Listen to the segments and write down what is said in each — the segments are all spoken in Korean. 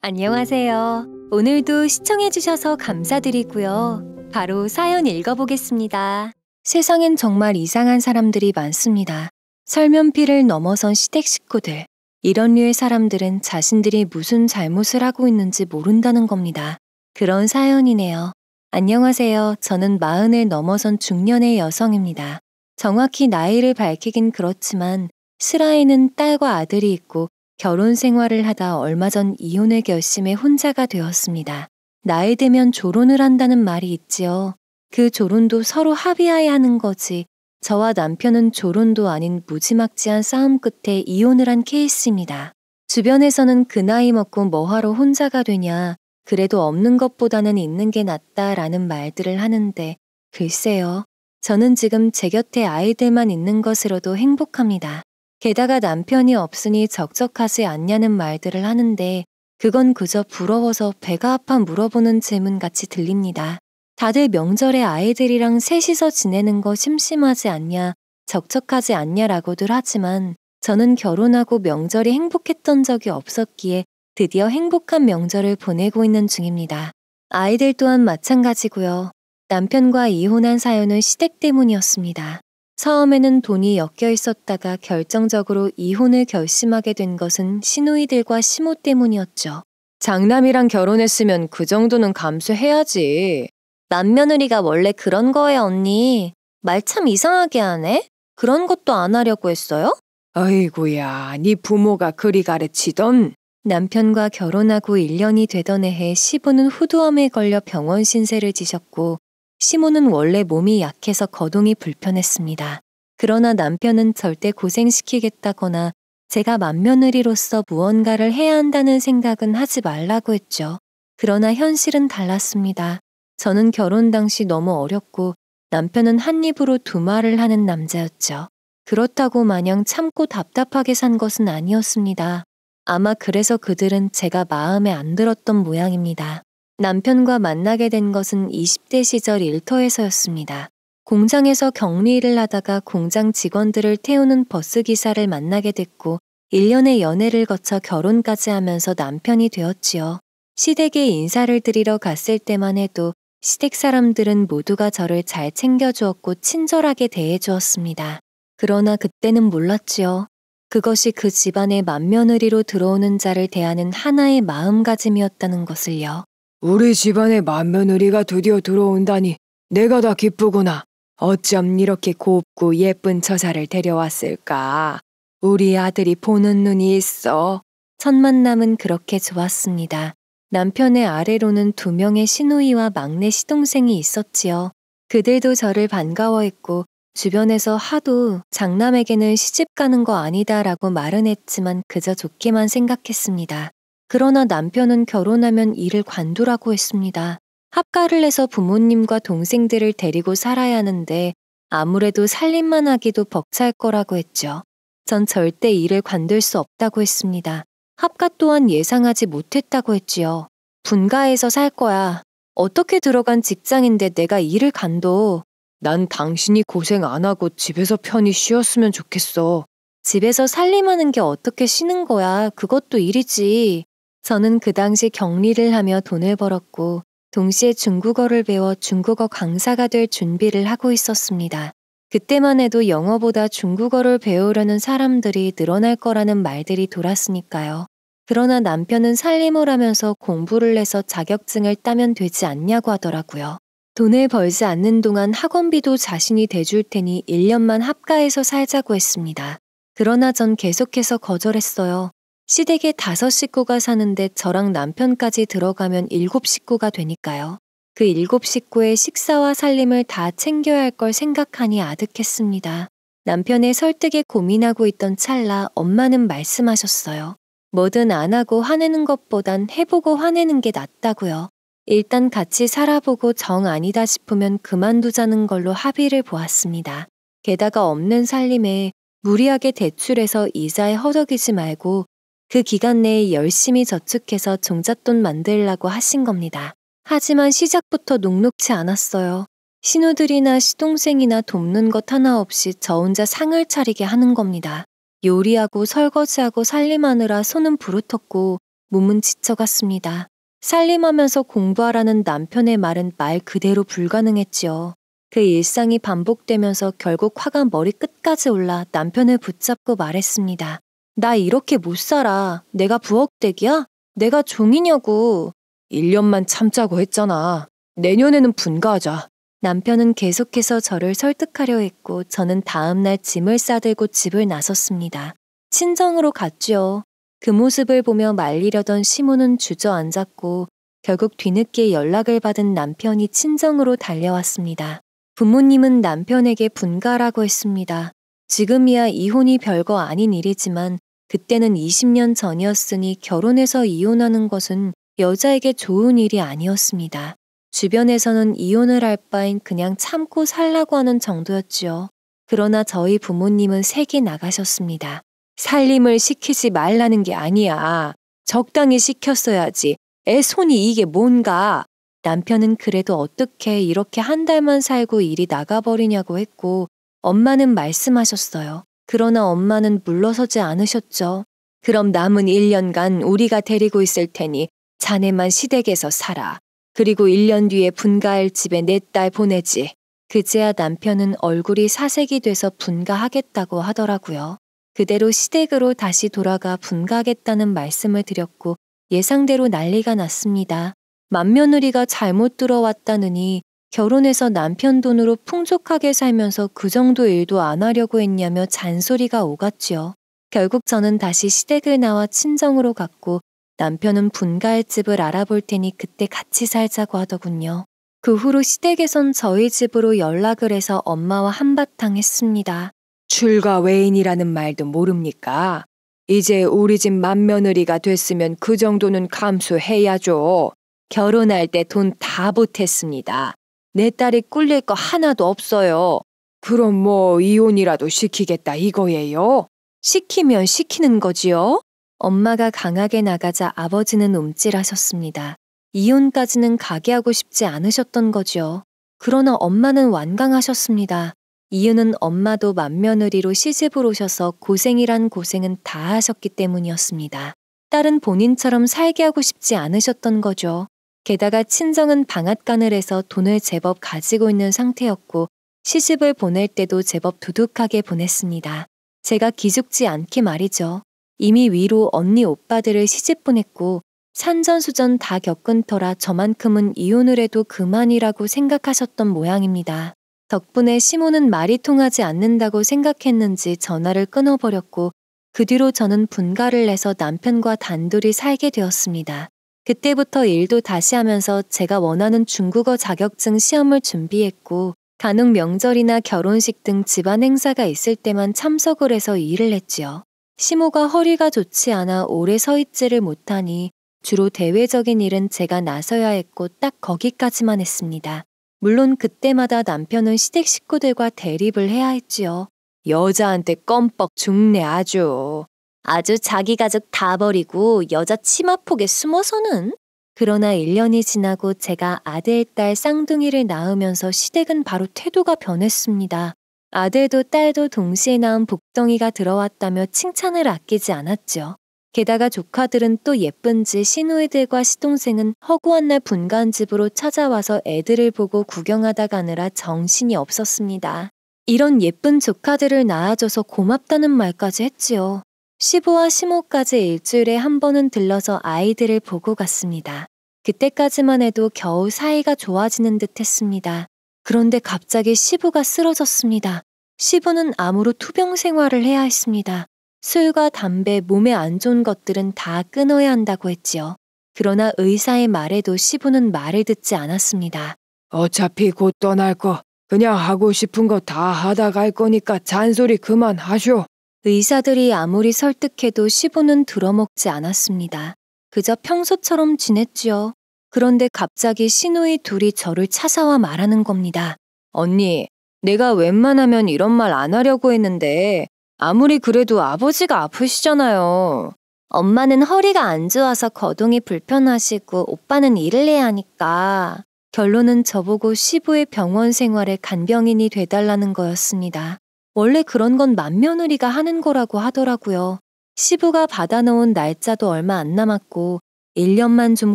안녕하세요. 오늘도 시청해주셔서 감사드리고요. 바로 사연 읽어보겠습니다. 세상엔 정말 이상한 사람들이 많습니다. 설면피를 넘어선 시댁 식구들. 이런 류의 사람들은 자신들이 무슨 잘못을 하고 있는지 모른다는 겁니다. 그런 사연이네요. 안녕하세요. 저는 40을 넘어선 중년의 여성입니다. 정확히 나이를 밝히긴 그렇지만 슬아에는 딸과 아들이 있고 결혼 생활을 하다 얼마 전 이혼을 결심해 혼자가 되었습니다. 나이 되면 조론을 한다는 말이 있지요. 그 조론도 서로 합의하에 하는 거지. 저와 남편은 조론도 아닌 무지막지한 싸움 끝에 이혼을 한 케이스입니다. 주변에서는 그 나이 먹고 뭐하러 혼자가 되냐. 그래도 없는 것보다는 있는 게 낫다라는 말들을 하는데 글쎄요. 저는 지금 제 곁에 아이들만 있는 것으로도 행복합니다. 게다가 남편이 없으니 적적하지 않냐는 말들을 하는데 그건 그저 부러워서 배가 아파 물어보는 질문같이 들립니다. 다들 명절에 아이들이랑 셋이서 지내는 거 심심하지 않냐, 적적하지 않냐라고들 하지만 저는 결혼하고 명절이 행복했던 적이 없었기에 드디어 행복한 명절을 보내고 있는 중입니다. 아이들 또한 마찬가지고요. 남편과 이혼한 사연은 시댁 때문이었습니다. 처음에는 돈이 엮여 있었다가 결정적으로 이혼을 결심하게 된 것은 시누이들과 시모 때문이었죠. 장남이랑 결혼했으면 그 정도는 감수해야지. 맏며느리가 원래 그런 거예요, 언니. 말 참 이상하게 하네? 그런 것도 안 하려고 했어요? 아이고야, 네 부모가 그리 가르치던. 남편과 결혼하고 1년이 되던 해에 시부는 후두암에 걸려 병원 신세를 지셨고 시모는 원래 몸이 약해서 거동이 불편했습니다. 그러나 남편은 절대 고생시키겠다거나 제가 맏며느리로서 무언가를 해야 한다는 생각은 하지 말라고 했죠. 그러나 현실은 달랐습니다. 저는 결혼 당시 너무 어렸고 남편은 한 입으로 두 말을 하는 남자였죠. 그렇다고 마냥 참고 답답하게 산 것은 아니었습니다. 아마 그래서 그들은 제가 마음에 안 들었던 모양입니다. 남편과 만나게 된 것은 20대 시절 일터에서였습니다. 공장에서 격리를 하다가 공장 직원들을 태우는 버스 기사를 만나게 됐고 1년의 연애를 거쳐 결혼까지 하면서 남편이 되었지요. 시댁에 인사를 드리러 갔을 때만 해도 시댁 사람들은 모두가 저를 잘 챙겨주었고 친절하게 대해주었습니다. 그러나 그때는 몰랐지요. 그것이 그 집안의 맏며느리로 들어오는 자를 대하는 하나의 마음가짐이었다는 것을요. 우리 집안에 맏며느리가 드디어 들어온다니 내가 다 기쁘구나. 어쩜 이렇게 곱고 예쁜 처자를 데려왔을까. 우리 아들이 보는 눈이 있어. 첫 만남은 그렇게 좋았습니다. 남편의 아래로는 2명의 시누이와 막내 시동생이 있었지요. 그들도 저를 반가워했고 주변에서 하도 장남에게는 시집 가는 거 아니다라고 말은 했지만 그저 좋게만 생각했습니다. 그러나 남편은 결혼하면 일을 관두라고 했습니다. 합가를 해서 부모님과 동생들을 데리고 살아야 하는데 아무래도 살림만 하기도 벅찰 거라고 했죠. 전 절대 일을 관둘 수 없다고 했습니다. 합가 또한 예상하지 못했다고 했지요. 분가해서 살 거야. 어떻게 들어간 직장인데 내가 일을 관둬. 난 당신이 고생 안 하고 집에서 편히 쉬었으면 좋겠어. 집에서 살림하는 게 어떻게 쉬는 거야. 그것도 일이지. 저는 그 당시 격리를 하며 돈을 벌었고 동시에 중국어를 배워 중국어 강사가 될 준비를 하고 있었습니다. 그때만 해도 영어보다 중국어를 배우려는 사람들이 늘어날 거라는 말들이 돌았으니까요. 그러나 남편은 살림을 하면서 공부를 해서 자격증을 따면 되지 않냐고 하더라고요. 돈을 벌지 않는 동안 학원비도 자신이 대줄 테니 1년만 합가해서 살자고 했습니다. 그러나 전 계속해서 거절했어요. 시댁에 5식구가 사는데 저랑 남편까지 들어가면 7식구가 되니까요. 그 7식구의 식사와 살림을 다 챙겨야 할 걸 생각하니 아득했습니다. 남편의 설득에 고민하고 있던 찰나 엄마는 말씀하셨어요. 뭐든 안 하고 화내는 것보단 해보고 화내는 게 낫다고요. 일단 같이 살아보고 정 아니다 싶으면 그만두자는 걸로 합의를 보았습니다. 게다가 없는 살림에 무리하게 대출해서 이자에 허덕이지 말고 그 기간 내에 열심히 저축해서 종잣돈 만들라고 하신 겁니다. 하지만 시작부터 녹록치 않았어요. 신우들이나 시동생이나 돕는 것 하나 없이 저 혼자 상을 차리게 하는 겁니다. 요리하고 설거지하고 살림하느라 손은 부르텄고 몸은 지쳐갔습니다. 살림하면서 공부하라는 남편의 말은 말 그대로 불가능했지요. 그 일상이 반복되면서 결국 화가 머리끝까지 올라 남편을 붙잡고 말했습니다. 나 이렇게 못 살아. 내가 부엌댁이야? 내가 종이냐고. 1년만 참자고 했잖아. 내년에는 분가하자. 남편은 계속해서 저를 설득하려 했고 저는 다음날 짐을 싸들고 집을 나섰습니다. 친정으로 갔죠. 그 모습을 보며 말리려던 시모는 주저앉았고 결국 뒤늦게 연락을 받은 남편이 친정으로 달려왔습니다. 부모님은 남편에게 분가라고 했습니다. 지금이야 이혼이 별거 아닌 일이지만 그때는 20년 전이었으니 결혼해서 이혼하는 것은 여자에게 좋은 일이 아니었습니다. 주변에서는 이혼을 할 바엔 그냥 참고 살라고 하는 정도였지요. 그러나 저희 부모님은 색이 나가셨습니다. 살림을 시키지 말라는 게 아니야. 적당히 시켰어야지. 애 손이 이게 뭔가. 남편은 그래도 어떻게 이렇게 한 달만 살고 일이 나가버리냐고 했고 엄마는 말씀하셨어요. 그러나 엄마는 물러서지 않으셨죠. 그럼 남은 1년간 우리가 데리고 있을 테니 자네만 시댁에서 살아. 그리고 1년 뒤에 분가할 집에 내 딸 보내지. 그제야 남편은 얼굴이 사색이 돼서 분가하겠다고 하더라고요. 그대로 시댁으로 다시 돌아가 분가하겠다는 말씀을 드렸고 예상대로 난리가 났습니다. 맏며느리가 잘못 들어왔다느니 결혼해서 남편 돈으로 풍족하게 살면서 그 정도 일도 안 하려고 했냐며 잔소리가 오갔지요. 결국 저는 다시 시댁을 나와 친정으로 갔고 남편은 분가할 집을 알아볼 테니 그때 같이 살자고 하더군요. 그 후로 시댁에선 저희 집으로 연락을 해서 엄마와 한바탕 했습니다. 출가 외인이라는 말도 모릅니까? 이제 우리 집 맏며느리가 됐으면 그 정도는 감수해야죠. 결혼할 때 돈 다 보탰습니다. 내 딸이 꿀릴 거 하나도 없어요. 그럼 뭐 이혼이라도 시키겠다 이거예요? 시키면 시키는 거지요? 엄마가 강하게 나가자 아버지는 움찔하셨습니다. 이혼까지는 가게 하고 싶지 않으셨던 거죠. 그러나 엄마는 완강하셨습니다. 이유는 엄마도 맏며느리로 시집을 오셔서 고생이란 고생은 다 하셨기 때문이었습니다. 딸은 본인처럼 살게 하고 싶지 않으셨던 거죠. 게다가 친정은 방앗간을 해서 돈을 제법 가지고 있는 상태였고 시집을 보낼 때도 제법 두둑하게 보냈습니다. 제가 기죽지 않게 말이죠. 이미 위로 언니 오빠들을 시집 보냈고 산전수전 다 겪은 터라 저만큼은 이혼을 해도 그만이라고 생각하셨던 모양입니다. 덕분에 시모는 말이 통하지 않는다고 생각했는지 전화를 끊어버렸고 그 뒤로 저는 분가를 내서 남편과 단둘이 살게 되었습니다. 그때부터 일도 다시 하면서 제가 원하는 중국어 자격증 시험을 준비했고 간혹 명절이나 결혼식 등 집안 행사가 있을 때만 참석을 해서 일을 했지요. 시모가 허리가 좋지 않아 오래 서 있지를 못하니 주로 대외적인 일은 제가 나서야 했고 딱 거기까지만 했습니다. 물론 그때마다 남편은 시댁 식구들과 대립을 해야 했지요. 여자한테 껌뻑 죽네 아주. 아주 자기 가족 다 버리고 여자 치마폭에 숨어서는. 그러나 1년이 지나고 제가 아들, 딸 쌍둥이를 낳으면서 시댁은 바로 태도가 변했습니다. 아들도 딸도 동시에 낳은 복덩이가 들어왔다며 칭찬을 아끼지 않았죠. 게다가 조카들은 또 예쁜지 시누이들과 시동생은 허구한 날 분가한 집으로 찾아와서 애들을 보고 구경하다 가느라 정신이 없었습니다. 이런 예쁜 조카들을 낳아줘서 고맙다는 말까지 했지요. 시부와 시모까지 일주일에 한 번은 들러서 아이들을 보고 갔습니다. 그때까지만 해도 겨우 사이가 좋아지는 듯 했습니다. 그런데 갑자기 시부가 쓰러졌습니다. 시부는 암으로 투병 생활을 해야 했습니다. 술과 담배, 몸에 안 좋은 것들은 다 끊어야 한다고 했지요. 그러나 의사의 말에도 시부는 말을 듣지 않았습니다. 어차피 곧 떠날 거 그냥 하고 싶은 거 다 하다 갈 거니까 잔소리 그만하쇼. 의사들이 아무리 설득해도 시부는 들어먹지 않았습니다. 그저 평소처럼 지냈지요. 그런데 갑자기 시누이 둘이 저를 찾아와 말하는 겁니다. 언니, 내가 웬만하면 이런 말 안 하려고 했는데 아무리 그래도 아버지가 아프시잖아요. 엄마는 허리가 안 좋아서 거동이 불편하시고 오빠는 일을 해야 하니까. 결론은 저보고 시부의 병원 생활에 간병인이 돼달라는 거였습니다. 원래 그런 건 맏며느리가 하는 거라고 하더라고요. 시부가 받아놓은 날짜도 얼마 안 남았고 1년만 좀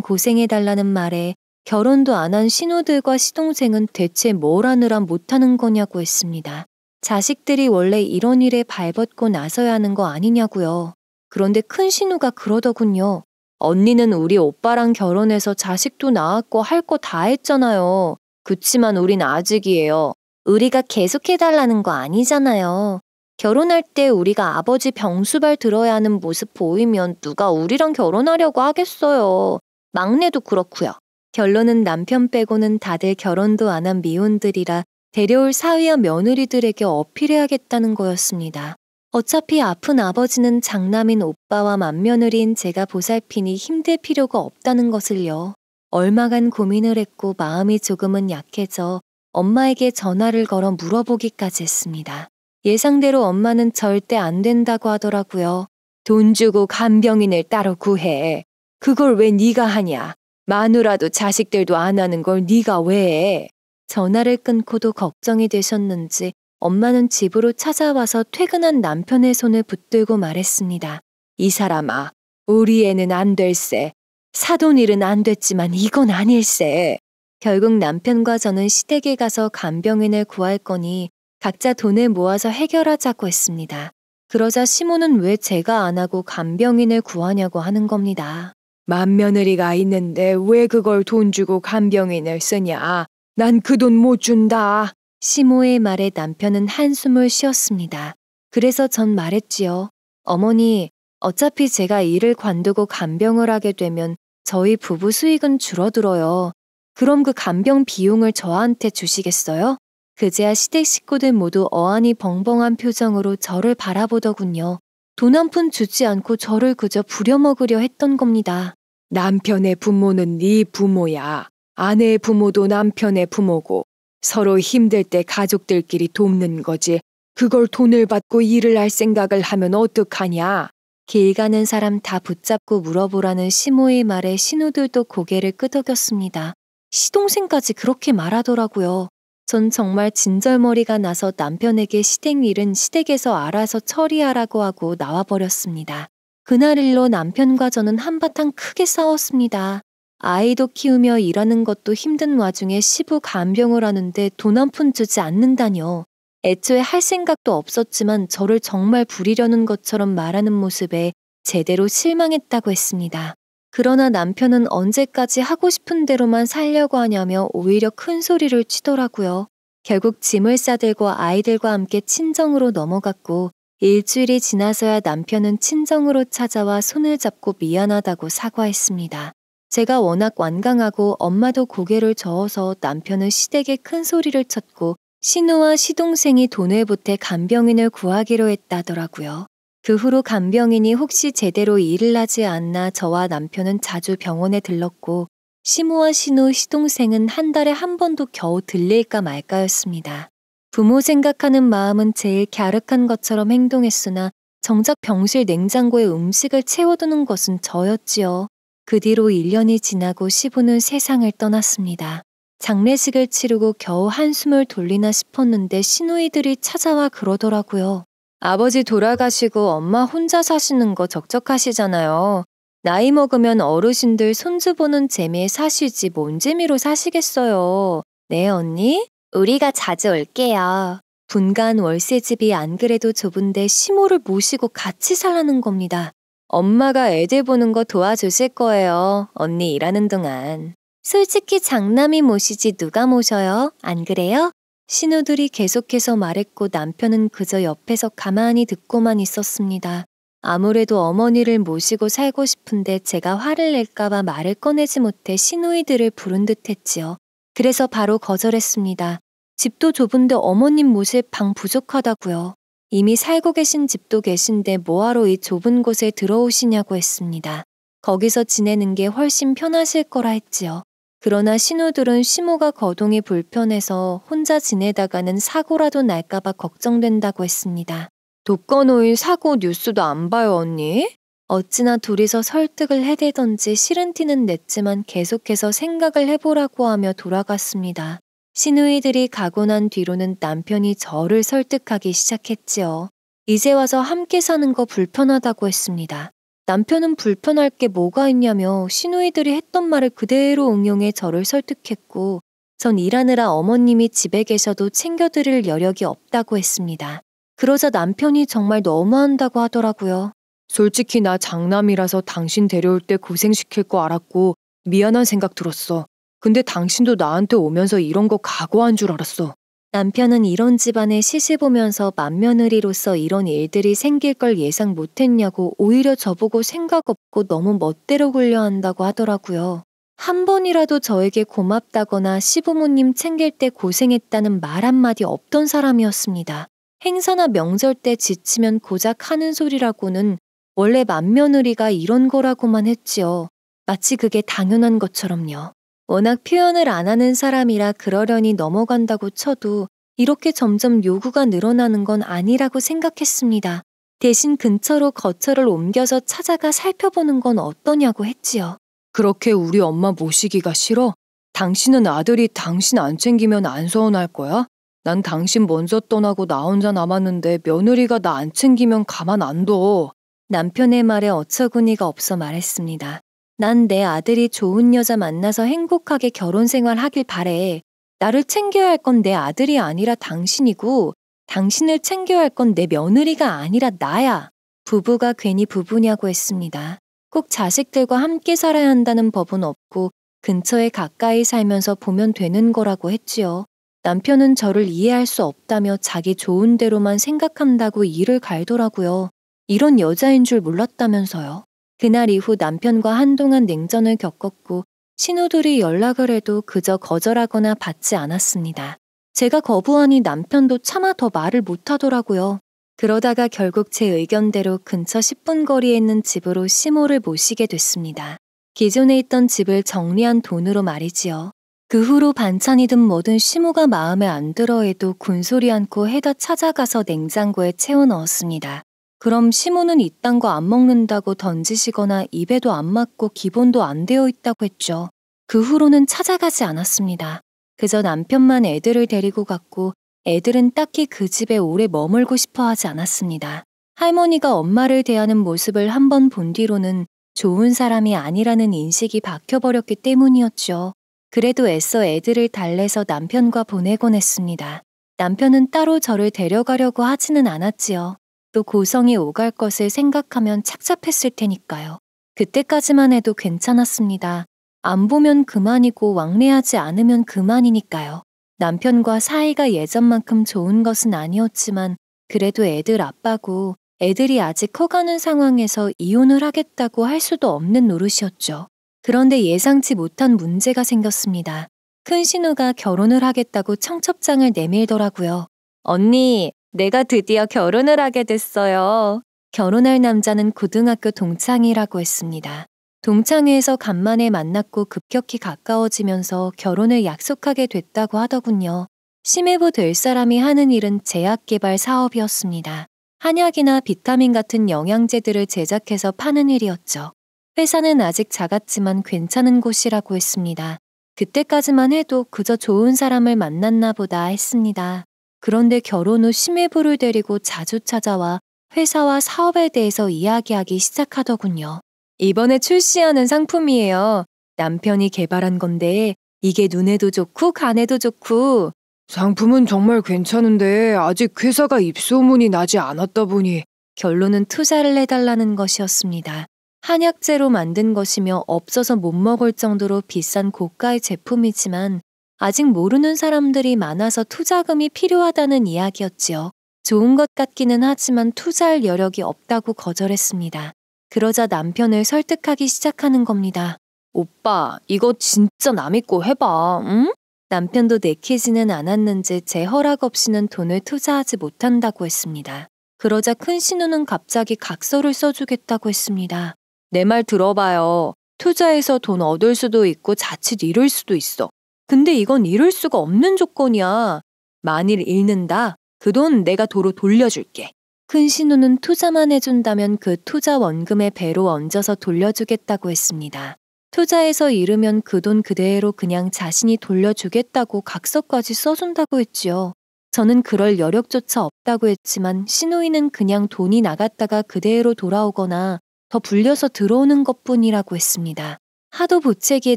고생해달라는 말에 결혼도 안 한 신우들과 시동생은 대체 뭘 하느라 못하는 거냐고 했습니다. 자식들이 원래 이런 일에 발벗고 나서야 하는 거 아니냐고요. 그런데 큰 신우가 그러더군요. 언니는 우리 오빠랑 결혼해서 자식도 낳았고 할 거 다 했잖아요. 그치만 우린 아직이에요. 우리가 계속해달라는 거 아니잖아요. 결혼할 때 우리가 아버지 병수발 들어야 하는 모습 보이면 누가 우리랑 결혼하려고 하겠어요. 막내도 그렇고요. 결론은 남편 빼고는 다들 결혼도 안 한 미혼들이라 데려올 사위와 며느리들에게 어필해야겠다는 거였습니다. 어차피 아픈 아버지는 장남인 오빠와 맏며느리인 제가 보살피니 힘들 필요가 없다는 것을요. 얼마간 고민을 했고 마음이 조금은 약해져 엄마에게 전화를 걸어 물어보기까지 했습니다. 예상대로 엄마는 절대 안 된다고 하더라고요. 돈 주고 간병인을 따로 구해. 그걸 왜 네가 하냐. 마누라도 자식들도 안 하는 걸 네가 왜 해. 전화를 끊고도 걱정이 되셨는지 엄마는 집으로 찾아와서 퇴근한 남편의 손을 붙들고 말했습니다. 이 사람아, 우리 애는 안 될세. 사돈일은 안 됐지만 이건 아닐세. 결국 남편과 저는 시댁에 가서 간병인을 구할 거니 각자 돈을 모아서 해결하자고 했습니다. 그러자 시모는 왜 제가 안 하고 간병인을 구하냐고 하는 겁니다. 맏며느리가 있는데 왜 그걸 돈 주고 간병인을 쓰냐. 난 그 돈 못 준다. 시모의 말에 남편은 한숨을 쉬었습니다. 그래서 전 말했지요. 어머니, 어차피 제가 일을 관두고 간병을 하게 되면 저희 부부 수익은 줄어들어요. 그럼 그 간병 비용을 저한테 주시겠어요? 그제야 시댁 식구들 모두 어안이 벙벙한 표정으로 저를 바라보더군요. 돈 한 푼 주지 않고 저를 그저 부려먹으려 했던 겁니다. 남편의 부모는 네 부모야. 아내의 부모도 남편의 부모고 서로 힘들 때 가족들끼리 돕는 거지. 그걸 돈을 받고 일을 할 생각을 하면 어떡하냐. 길 가는 사람 다 붙잡고 물어보라는 시모의 말에 신우들도 고개를 끄덕였습니다. 시동생까지 그렇게 말하더라고요. 전 정말 진절머리가 나서 남편에게 시댁 일은 시댁에서 알아서 처리하라고 하고 나와버렸습니다. 그날 일로 남편과 저는 한바탕 크게 싸웠습니다. 아이도 키우며 일하는 것도 힘든 와중에 시부 간병을 하는데 돈 한 푼 주지 않는다뇨. 애초에 할 생각도 없었지만 저를 정말 부리려는 것처럼 말하는 모습에 제대로 실망했다고 했습니다. 그러나 남편은 언제까지 하고 싶은 대로만 살려고 하냐며 오히려 큰 소리를 치더라고요. 결국 짐을 싸들고 아이들과 함께 친정으로 넘어갔고 일주일이 지나서야 남편은 친정으로 찾아와 손을 잡고 미안하다고 사과했습니다. 제가 워낙 완강하고 엄마도 고개를 저어서 남편은 시댁에 큰 소리를 쳤고 신우와 시동생이 돈을 보태 간병인을 구하기로 했다더라고요. 그 후로 간병인이 혹시 제대로 일을 하지 않나 저와 남편은 자주 병원에 들렀고 시모와 신우, 시동생은 한 달에 한 번도 겨우 들릴까 말까였습니다. 부모 생각하는 마음은 제일 갸륵한 것처럼 행동했으나 정작 병실 냉장고에 음식을 채워두는 것은 저였지요. 그 뒤로 1년이 지나고 시부는 세상을 떠났습니다. 장례식을 치르고 겨우 한숨을 돌리나 싶었는데 시누이들이 찾아와 그러더라고요. 아버지 돌아가시고 엄마 혼자 사시는 거 적적하시잖아요. 나이 먹으면 어르신들 손주 보는 재미에 사시지 뭔 재미로 사시겠어요. 네 언니? 우리가 자주 올게요. 분간 월세집이 안 그래도 좁은데 시모를 모시고 같이 살라는 겁니다. 엄마가 애들 보는 거 도와주실 거예요. 언니 일하는 동안. 솔직히 장남이 모시지 누가 모셔요? 안 그래요? 신우들이 계속해서 말했고 남편은 그저 옆에서 가만히 듣고만 있었습니다. 아무래도 어머니를 모시고 살고 싶은데 제가 화를 낼까봐 말을 꺼내지 못해 시누이들을 부른 듯 했지요. 그래서 바로 거절했습니다. 집도 좁은데 어머님 모실 방 부족하다고요. 이미 살고 계신 집도 계신데 뭐하러 이 좁은 곳에 들어오시냐고 했습니다. 거기서 지내는 게 훨씬 편하실 거라 했지요. 그러나 신우들은 시모가 거동이 불편해서 혼자 지내다가는 사고라도 날까봐 걱정된다고 했습니다. 독거노인 사고 뉴스도 안 봐요, 언니? 어찌나 둘이서 설득을 해대던지 싫은 티는 냈지만 계속해서 생각을 해보라고 하며 돌아갔습니다. 시누이들이 가고 난 뒤로는 남편이 저를 설득하기 시작했지요. 이제 와서 함께 사는 거 불편하다고 했습니다. 남편은 불편할 게 뭐가 있냐며 시누이들이 했던 말을 그대로 응용해 저를 설득했고 전 일하느라 어머님이 집에 계셔도 챙겨드릴 여력이 없다고 했습니다. 그러자 남편이 정말 너무한다고 하더라고요. 솔직히 나 장남이라서 당신 데려올 때 고생시킬 거 알았고 미안한 생각 들었어. 근데 당신도 나한테 오면서 이런 거 각오한 줄 알았어. 남편은 이런 집안에 시집 오면서 맏며느리로서 이런 일들이 생길 걸 예상 못했냐고 오히려 저보고 생각 없고 너무 멋대로 굴려한다고 하더라고요. 한 번이라도 저에게 고맙다거나 시부모님 챙길 때 고생했다는 말 한마디 없던 사람이었습니다. 행사나 명절 때 지치면 고작 하는 소리라고는 원래 맏며느리가 이런 거라고만 했지요. 마치 그게 당연한 것처럼요. 워낙 표현을 안 하는 사람이라 그러려니 넘어간다고 쳐도 이렇게 점점 요구가 늘어나는 건 아니라고 생각했습니다. 대신 근처로 거처를 옮겨서 찾아가 살펴보는 건 어떠냐고 했지요. 그렇게 우리 엄마 모시기가 싫어? 당신은 아들이 당신 안 챙기면 안 서운할 거야? 난 당신 먼저 떠나고 나 혼자 남았는데 며느리가 나 안 챙기면 가만 안 둬. 남편의 말에 어처구니가 없어 말했습니다. 난 내 아들이 좋은 여자 만나서 행복하게 결혼 생활하길 바래. 나를 챙겨야 할 건 내 아들이 아니라 당신이고 당신을 챙겨야 할 건 내 며느리가 아니라 나야. 부부가 괜히 부부냐고 했습니다. 꼭 자식들과 함께 살아야 한다는 법은 없고 근처에 가까이 살면서 보면 되는 거라고 했지요. 남편은 저를 이해할 수 없다며 자기 좋은 대로만 생각한다고 이를 갈더라고요. 이런 여자인 줄 몰랐다면서요. 그날 이후 남편과 한동안 냉전을 겪었고 신우들이 연락을 해도 그저 거절하거나 받지 않았습니다. 제가 거부하니 남편도 차마 더 말을 못하더라고요. 그러다가 결국 제 의견대로 근처 10분 거리에 있는 집으로 시모를 모시게 됐습니다. 기존에 있던 집을 정리한 돈으로 말이지요. 그 후로 반찬이든 뭐든 시모가 마음에 안 들어 해도 군소리 않고 해다 찾아가서 냉장고에 채워 넣었습니다. 그럼 시모는 이딴 거 안 먹는다고 던지시거나 입에도 안 맞고 기본도 안 되어 있다고 했죠. 그 후로는 찾아가지 않았습니다. 그저 남편만 애들을 데리고 갔고 애들은 딱히 그 집에 오래 머물고 싶어 하지 않았습니다. 할머니가 엄마를 대하는 모습을 한 번 본 뒤로는 좋은 사람이 아니라는 인식이 박혀버렸기 때문이었죠. 그래도 애써 애들을 달래서 남편과 보내곤 했습니다. 남편은 따로 저를 데려가려고 하지는 않았지요. 또 고성이 오갈 것을 생각하면 착잡했을 테니까요. 그때까지만 해도 괜찮았습니다. 안 보면 그만이고 왕래하지 않으면 그만이니까요. 남편과 사이가 예전만큼 좋은 것은 아니었지만 그래도 애들 아빠고 애들이 아직 커가는 상황에서 이혼을 하겠다고 할 수도 없는 노릇이었죠. 그런데 예상치 못한 문제가 생겼습니다. 큰 신우가 결혼을 하겠다고 청첩장을 내밀더라고요. 언니, 내가 드디어 결혼을 하게 됐어요. 결혼할 남자는 고등학교 동창이라고 했습니다. 동창회에서 간만에 만났고 급격히 가까워지면서 결혼을 약속하게 됐다고 하더군요. 심해부 될 사람이 하는 일은 제약개발 사업이었습니다. 한약이나 비타민 같은 영양제들을 제작해서 파는 일이었죠. 회사는 아직 작았지만 괜찮은 곳이라고 했습니다. 그때까지만 해도 그저 좋은 사람을 만났나 보다 했습니다. 그런데 결혼 후 심해부를 데리고 자주 찾아와 회사와 사업에 대해서 이야기하기 시작하더군요. 이번에 출시하는 상품이에요. 남편이 개발한 건데 이게 눈에도 좋고 간에도 좋고. 상품은 정말 괜찮은데 아직 회사가 입소문이 나지 않았다 보니. 결론은 투자를 해달라는 것이었습니다. 한약재로 만든 것이며 없어서 못 먹을 정도로 비싼 고가의 제품이지만 아직 모르는 사람들이 많아서 투자금이 필요하다는 이야기였지요. 좋은 것 같기는 하지만 투자할 여력이 없다고 거절했습니다. 그러자 남편을 설득하기 시작하는 겁니다. 오빠, 이거 진짜 남의 거 해봐, 응? 남편도 내키지는 않았는지 제 허락 없이는 돈을 투자하지 못한다고 했습니다. 그러자 큰 신우는 갑자기 각서를 써주겠다고 했습니다. 내 말 들어봐요. 투자해서 돈 얻을 수도 있고 자칫 잃을 수도 있어. 근데 이건 잃을 수가 없는 조건이야. 만일 잃는다, 그 돈 내가 도로 돌려줄게. 큰 신우는 투자만 해준다면 그 투자 원금의 배로 얹어서 돌려주겠다고 했습니다. 투자해서 잃으면 그 돈 그대로 그냥 자신이 돌려주겠다고 각서까지 써준다고 했지요. 저는 그럴 여력조차 없다고 했지만 신우이는 그냥 돈이 나갔다가 그대로 돌아오거나 더 불려서 들어오는 것뿐이라고 했습니다. 하도 보채기에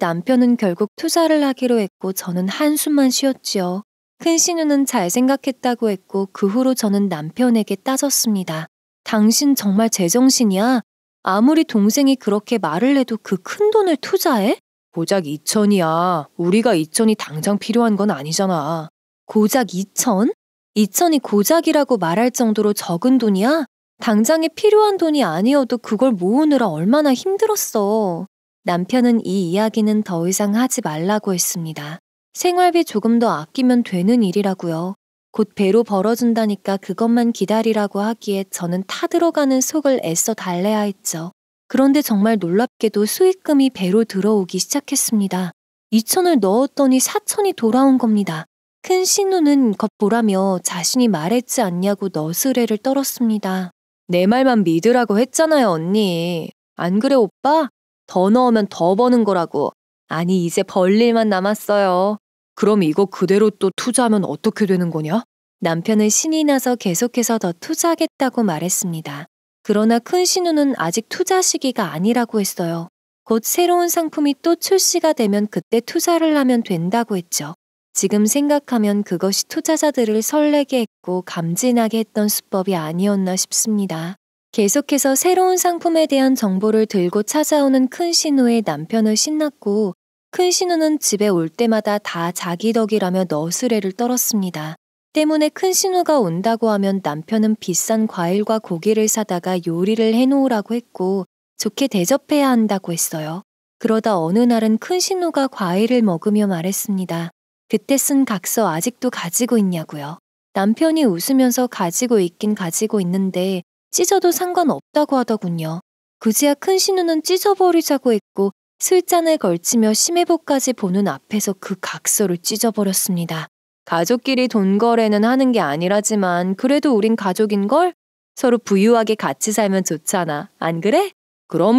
남편은 결국 투자를 하기로 했고 저는 한숨만 쉬었지요. 큰 신우는 잘 생각했다고 했고 그 후로 저는 남편에게 따졌습니다. 당신 정말 제정신이야? 아무리 동생이 그렇게 말을 해도 그 큰 돈을 투자해? 고작 2천이야. 우리가 2천이 당장 필요한 건 아니잖아. 고작 2천? 2천이 고작이라고 말할 정도로 적은 돈이야? 당장에 필요한 돈이 아니어도 그걸 모으느라 얼마나 힘들었어. 남편은 이 이야기는 더 이상 하지 말라고 했습니다. 생활비 조금 더 아끼면 되는 일이라고요. 곧 배로 벌어준다니까 그것만 기다리라고 하기에 저는 타들어가는 속을 애써 달래야 했죠. 그런데 정말 놀랍게도 수익금이 배로 들어오기 시작했습니다. 2천을 넣었더니 4천이 돌아온 겁니다. 큰 신우는 겉보라며 자신이 말했지 않냐고 너스레를 떨었습니다. 내 말만 믿으라고 했잖아요, 언니. 안 그래, 오빠? 더 넣으면 더 버는 거라고. 아니, 이제 벌 일만 남았어요. 그럼 이거 그대로 또 투자하면 어떻게 되는 거냐? 남편은 신이 나서 계속해서 더 투자하겠다고 말했습니다. 그러나 큰 신우는 아직 투자 시기가 아니라고 했어요. 곧 새로운 상품이 또 출시가 되면 그때 투자를 하면 된다고 했죠. 지금 생각하면 그것이 투자자들을 설레게 했고 감진하게 했던 수법이 아니었나 싶습니다. 계속해서 새로운 상품에 대한 정보를 들고 찾아오는 큰 신우의 남편은 신났고 큰 신우는 집에 올 때마다 다 자기 덕이라며 너스레를 떨었습니다. 때문에 큰 신우가 온다고 하면 남편은 비싼 과일과 고기를 사다가 요리를 해놓으라고 했고 좋게 대접해야 한다고 했어요. 그러다 어느 날은 큰 신우가 과일을 먹으며 말했습니다. 그때 쓴 각서 아직도 가지고 있냐고요. 남편이 웃으면서 가지고 있긴 가지고 있는데 찢어도 상관없다고 하더군요. 그제야 큰 신우는 찢어버리자고 했고 술잔을 걸치며 심해보까지 보는 앞에서 그 각서를 찢어버렸습니다. 가족끼리 돈 거래는 하는 게 아니라지만 그래도 우린 가족인걸? 서로 부유하게 같이 살면 좋잖아. 안 그래?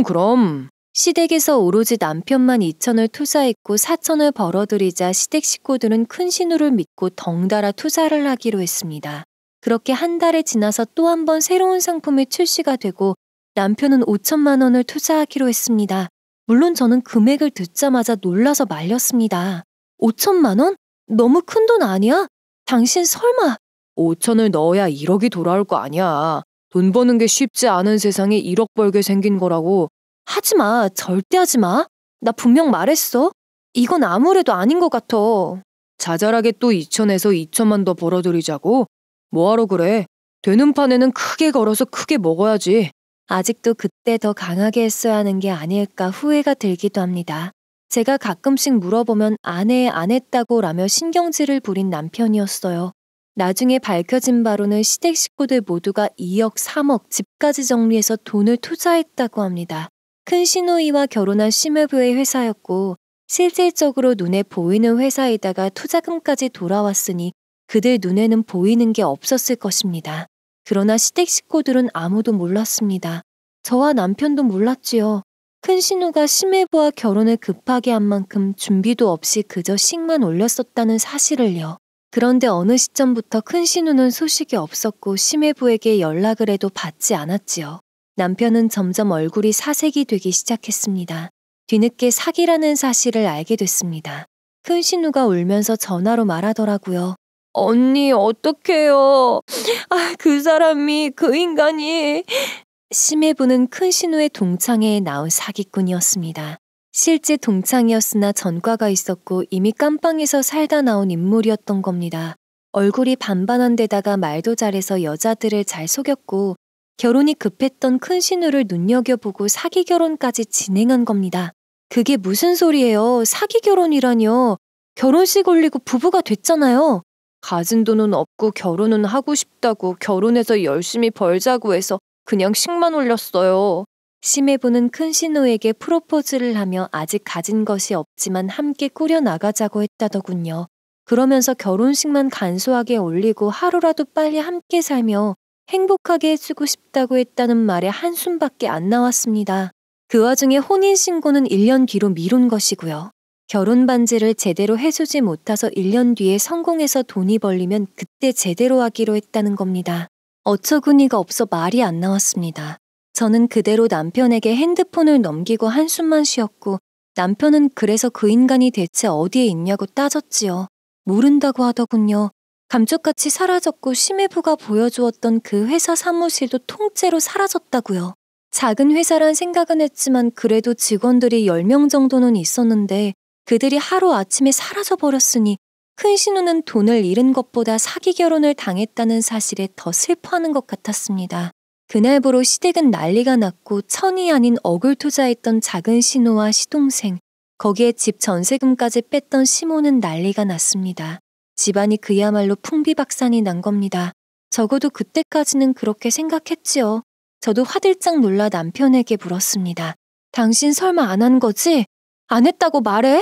그럼. 시댁에서 오로지 남편만 2천을 투자했고 4천을 벌어들이자 시댁 식구들은 큰 신우를 믿고 덩달아 투자를 하기로 했습니다. 그렇게 한 달이 지나서 또 한 번 새로운 상품이 출시가 되고 남편은 5천만 원을 투자하기로 했습니다. 물론 저는 금액을 듣자마자 놀라서 말렸습니다. 5천만 원? 너무 큰 돈 아니야? 당신 설마 5천을 넣어야 1억이 돌아올 거 아니야. 돈 버는 게 쉽지 않은 세상에 1억 벌게 생긴 거라고. 하지마. 절대 하지마. 나 분명 말했어. 이건 아무래도 아닌 것 같아. 자잘하게 또 2천에서 2천만 더 벌어들이자고? 뭐하러 그래? 되는 판에는 크게 걸어서 크게 먹어야지. 아직도 그때 더 강하게 했어야 하는 게 아닐까 후회가 들기도 합니다. 제가 가끔씩 물어보면 안 했다고 라며 신경질을 부린 남편이었어요. 나중에 밝혀진 바로는 시댁 식구들 모두가 2억, 3억, 집까지 정리해서 돈을 투자했다고 합니다. 큰 신우이와 결혼한 심해부의 회사였고 실질적으로 눈에 보이는 회사에다가 투자금까지 돌아왔으니 그들 눈에는 보이는 게 없었을 것입니다. 그러나 시댁 식구들은 아무도 몰랐습니다. 저와 남편도 몰랐지요. 큰 신우가 심해부와 결혼을 급하게 한 만큼 준비도 없이 그저 식만 올렸었다는 사실을요. 그런데 어느 시점부터 큰 신우는 소식이 없었고 심해부에게 연락을 해도 받지 않았지요. 남편은 점점 얼굴이 사색이 되기 시작했습니다. 뒤늦게 사기라는 사실을 알게 됐습니다. 큰 신우가 울면서 전화로 말하더라고요. 언니 어떡해요. 그 사람이 그 인간이. 심해부는 큰 신우의 동창회에 나온 사기꾼이었습니다. 실제 동창이었으나 전과가 있었고 이미 깜빵에서 살다 나온 인물이었던 겁니다. 얼굴이 반반한 데다가 말도 잘해서 여자들을 잘 속였고 결혼이 급했던 큰 신우를 눈여겨보고 사기 결혼까지 진행한 겁니다. 그게 무슨 소리예요? 사기 결혼이라뇨. 결혼식 올리고 부부가 됐잖아요. 가진 돈은 없고 결혼은 하고 싶다고 결혼해서 열심히 벌자고 해서 그냥 식만 올렸어요. 심해부는 큰 신우에게 프로포즈를 하며 아직 가진 것이 없지만 함께 꾸려나가자고 했다더군요. 그러면서 결혼식만 간소하게 올리고 하루라도 빨리 함께 살며 행복하게 해주고 싶다고 했다는 말에 한숨밖에 안 나왔습니다. 그 와중에 혼인신고는 1년 뒤로 미룬 것이고요. 결혼 반지를 제대로 해주지 못해서 1년 뒤에 성공해서 돈이 벌리면 그때 제대로 하기로 했다는 겁니다. 어처구니가 없어 말이 안 나왔습니다. 저는 그대로 남편에게 핸드폰을 넘기고 한숨만 쉬었고 남편은 그래서 그 인간이 대체 어디에 있냐고 따졌지요. 모른다고 하더군요. 감쪽같이 사라졌고 심해부가 보여주었던 그 회사 사무실도 통째로 사라졌다고요. 작은 회사란 생각은 했지만 그래도 직원들이 10명 정도는 있었는데 그들이 하루아침에 사라져버렸으니 큰 신우는 돈을 잃은 것보다 사기 결혼을 당했다는 사실에 더 슬퍼하는 것 같았습니다. 그날부로 시댁은 난리가 났고 천이 아닌 억을 투자했던 작은 신우와 시동생, 거기에 집 전세금까지 뺐던 시모는 난리가 났습니다. 집안이 그야말로 풍비박산이 난 겁니다. 적어도 그때까지는 그렇게 생각했지요. 저도 화들짝 놀라 남편에게 물었습니다. 당신 설마 안 한 거지? 안 했다고 말해?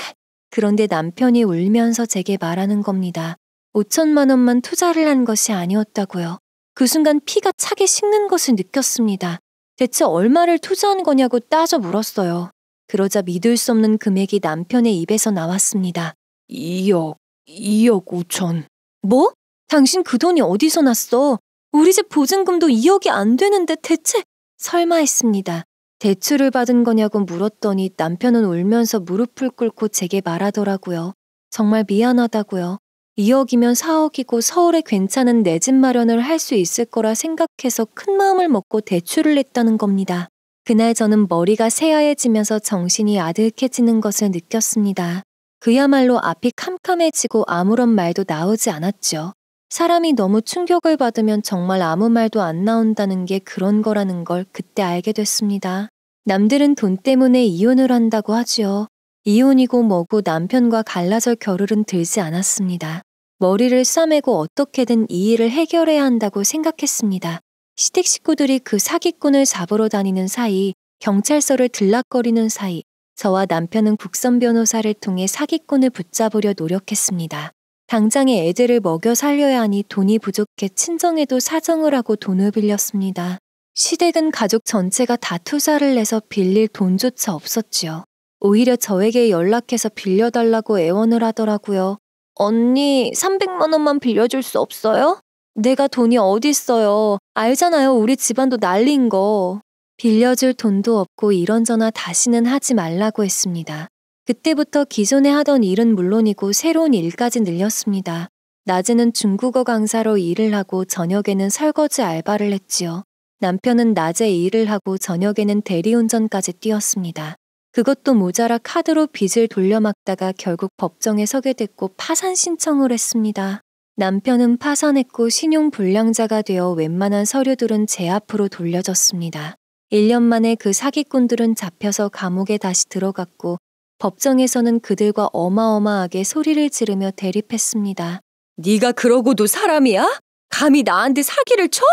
그런데 남편이 울면서 제게 말하는 겁니다. 5천만 원만 투자를 한 것이 아니었다고요. 그 순간 피가 차게 식는 것을 느꼈습니다. 대체 얼마를 투자한 거냐고 따져 물었어요. 그러자 믿을 수 없는 금액이 남편의 입에서 나왔습니다. 2억 5천. 뭐? 당신 그 돈이 어디서 났어? 우리 집 보증금도 2억이 안 되는데 대체? 설마 했습니다. 대출을 받은 거냐고 물었더니 남편은 울면서 무릎을 꿇고 제게 말하더라고요. 정말 미안하다고요. 2억이면 4억이고 서울에 괜찮은 내 집 마련을 할 수 있을 거라 생각해서 큰 마음을 먹고 대출을 냈다는 겁니다. 그날 저는 머리가 새하얘지면서 정신이 아득해지는 것을 느꼈습니다. 그야말로 앞이 캄캄해지고 아무런 말도 나오지 않았죠. 사람이 너무 충격을 받으면 정말 아무 말도 안 나온다는 게 그런 거라는 걸 그때 알게 됐습니다. 남들은 돈 때문에 이혼을 한다고 하지요. 이혼이고 뭐고 남편과 갈라설 겨를은 들지 않았습니다. 머리를 싸매고 어떻게든 이 일을 해결해야 한다고 생각했습니다. 시댁 식구들이 그 사기꾼을 잡으러 다니는 사이, 경찰서를 들락거리는 사이, 저와 남편은 국선 변호사를 통해 사기꾼을 붙잡으려 노력했습니다. 당장에 애들을 먹여 살려야 하니 돈이 부족해 친정에도 사정을 하고 돈을 빌렸습니다. 시댁은 가족 전체가 다 투자를 해서 빌릴 돈조차 없었지요. 오히려 저에게 연락해서 빌려달라고 애원을 하더라고요. 언니, 300만 원만 빌려줄 수 없어요? 내가 돈이 어딨어요. 알잖아요. 우리 집안도 난리인 거. 빌려줄 돈도 없고 이런 전화 다시는 하지 말라고 했습니다. 그때부터 기존에 하던 일은 물론이고 새로운 일까지 늘렸습니다. 낮에는 중국어 강사로 일을 하고 저녁에는 설거지 알바를 했지요. 남편은 낮에 일을 하고 저녁에는 대리운전까지 뛰었습니다. 그것도 모자라 카드로 빚을 돌려막다가 결국 법정에 서게 됐고 파산 신청을 했습니다. 남편은 파산했고 신용불량자가 되어 웬만한 서류들은 제 앞으로 돌려졌습니다. 1년 만에 그 사기꾼들은 잡혀서 감옥에 다시 들어갔고 법정에서는 그들과 어마어마하게 소리를 지르며 대립했습니다. 네가 그러고도 사람이야? 감히 나한테 사기를 쳐?